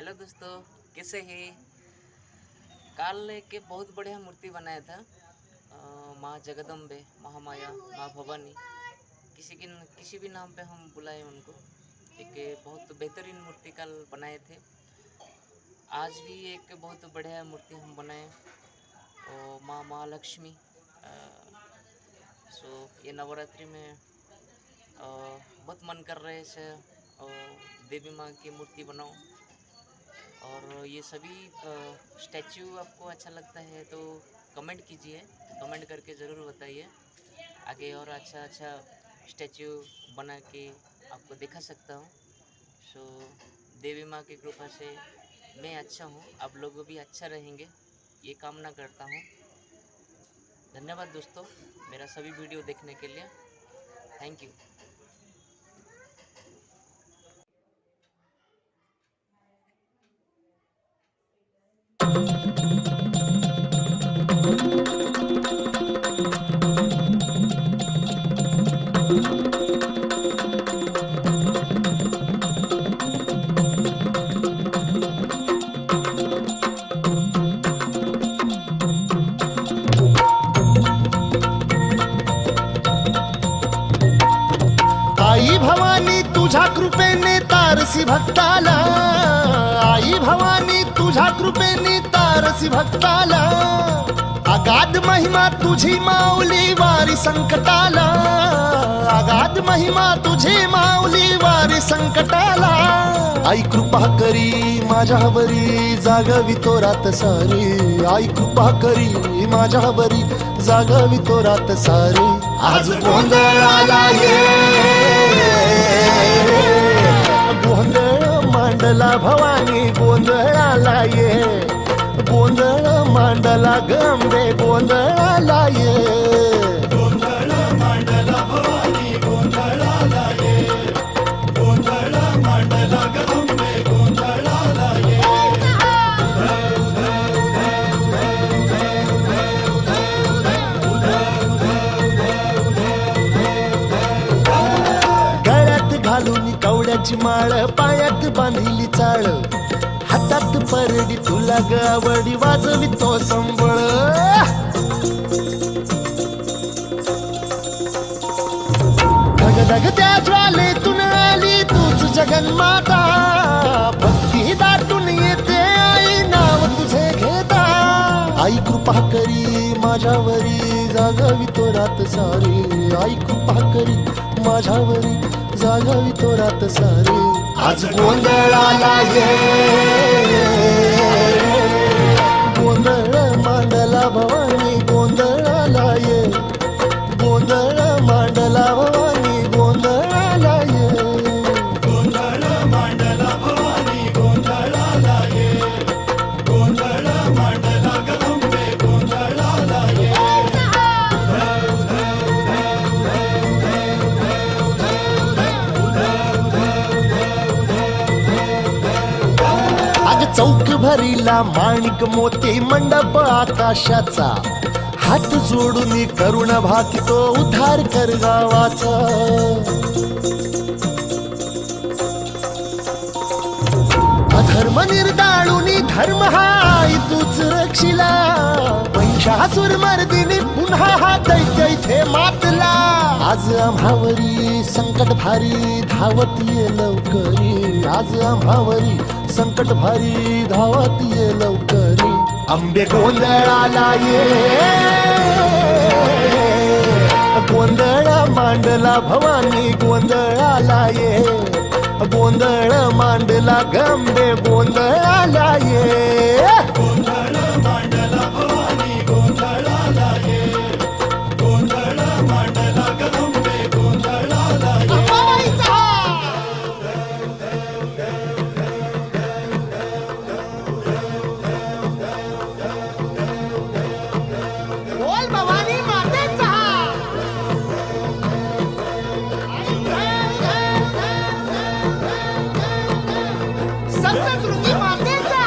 Hello दोस्तों, कैसे हैं? काल एक बहुत बढ़िया मूर्ति बनाया था। माँ जगदम्बे, महामाया, माँ भवानी, किसी भी नाम पे हम बुलाएं उनको। एक बहुत बेहतरीन मूर्ति कल बनाए थे। आज भी एक बहुत बढ़िया मूर्ति हम बनाए और माँ महालक्ष्मी। ये नवरात्रि में बहुत मन कर रहे से देवी माँ की मूर्ति बनाओ। और ये सभी स्टैचू आपको अच्छा लगता है तो कमेंट कीजिए, कमेंट करके ज़रूर बताइए। आगे और अच्छा स्टैचू बना के आपको दिखा सकता हूँ। देवी माँ की कृपा से मैं अच्छा हूँ, आप लोग भी अच्छा रहेंगे, ये कामना करता हूँ। धन्यवाद दोस्तों मेरा सभी वीडियो देखने के लिए। Thank you. आई भवानी तुझ्या कृपेने तारसी भक्ताला, आई भवानी तुझ्या कृपेने तारसी भक्ताला। अगाध महिमा तुझी माऊली वारी संकटाला, अगाध महिमा तुझी माऊली वारी संकटाला। आई कृपा करी माझ्यावरी जागवी तो रात सारी, आई कृपा करी माझ्यावरी जागवी तो रात सारी। आज गोंधळाला ये गोंधळ मांडला भवानी, गोंधळाला ये गोंधळ मांडला गंबे, गोंधळाला ये गोंधळ मांडला भवानी, गोंधळाला ये गोंधळ मांडला गंबे, गोंधळाला ये। गळ्यात घालून कवड्याची माळ, पायात बांधिली चाळ, हातात परडी तुला गावडी वाजवी तो संबळ। धगधग त्या ज्वालेतून आली तूच जगन्माता, भक्ती दाटून येते आई नाव तुझे घेता। आई कृपा करी माझ्यावरी जागवी तो रात सारी, आई कृपा करी माझ्यावरी जागवी तो रात सारी। आज गोंधळाला ये गोंधळ मांडला भवानी, गोंधळाला ये गोंधळ मांडला भवानी, गोंधळाला ये गोंधळ मांडला भवानी, गोंधळाला ये गोंधळ मांडला गंबे, गोंधळाला ये। चौक भरीला माणिक मोती मंडप आकाशाचा, हात जोडून करुण भाकितो उद्धार कर गावाचा। अधर्म निर्दाळून धर्म हाय तूच रक्षिला, महिषासुर मर्दिनी पुन्हा हा दैत्य इथे मातला। आज आम्हावरी संकट भारी धावत ये लवकरी, आज आम्हावरी संकट भारी धावत ये लवकरी। अंबे गोंधळाला ये गोंधळ मांडला भवानी, गोंधळाला ये गोंधळ मांडला गंबे, गोंधळाला ये गोंधळ मांडला भवानी, गोंधळाला ये गोंधळ मांडला गंबे, गोंधळाला ये। बोल भवानी मातेचा सप्तशृंगी मातेचा।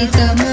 प्रीतम